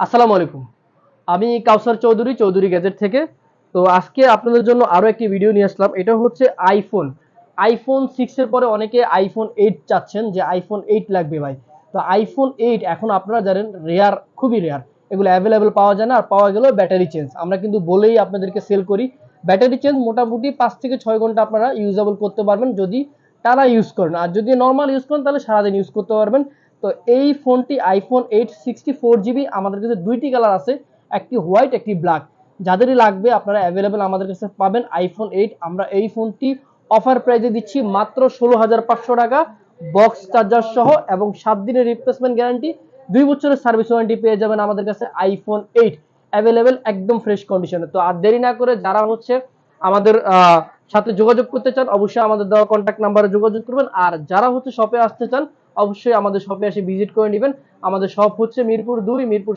আসসালামু আলাইকুম। আমি কাউসার চৌধুরী, চৌধুরী গ্যাজেট থেকে। তো আজকে আপনাদের জন্য আরো একটি ভিডিও নিয়ে আসলাম। এটা হচ্ছে আইফোন 6 এর পরে অনেকে আইফোন 8 চাচ্ছেন যে আইফোন 8 লাগবে ভাই। তো আইফোন 8 এখন আপনারা জানেন রেয়ার, খুবই রেয়ার। এগুলো অ্যাভেলেবল পাওয়া যায় না, আর পাওয়া গেলেও ব্যাটারি চেঞ্জ। আমরা কিন্তু বলেই আপনাদেরকে সেল করি। ব্যাটারি চেঞ্জ মোটামুটি 5 থেকে 6 ঘন্টা আপনারা ইউজেবল করতে পারবেন যদি টানা ইউজ করেন। আর যদি নরমাল ইউজ করেন তাহলে সারাদিন ইউজ করতে পারবেন। তো এই ফোনটি আইফোন 8 64 জিবি, আমাদের কাছে দুইটি কালার আছে, একটি হোয়াইট একটি ব্ল্যাক। যাদেরই লাগবে আপনারা অ্যাভেলেবেল আমাদের কাছে পাবেন আইফোন 8। আমরা এই ফোনটি অফার প্রাইজে দিচ্ছি মাত্র 16,500 টাকা, বক্স চার্জার সহ, এবং 7 দিনের রিপ্লেসমেন্ট গ্যারান্টি, 2 বছরের সার্ভিস ওয়ারেন্টি পেয়ে যাবেন আমাদের কাছে আইফোন 8 অ্যাভেলেবেল, একদম ফ্রেশ কন্ডিশনে। তো আর দেরি না করে যারা হচ্ছে আমাদের সাথে যোগাযোগ করতে চান অবশ্যই আমাদের দেওয়া কন্ট্যাক্ট নাম্বারে যোগাযোগ করবেন। আর যারা হচ্ছে শপে আসতে চান অবশ্যই আমাদের শপে এসে ভিজিট করে নেবেন। আমাদের শপ হচ্ছে মিরপুর 2, মিরপুর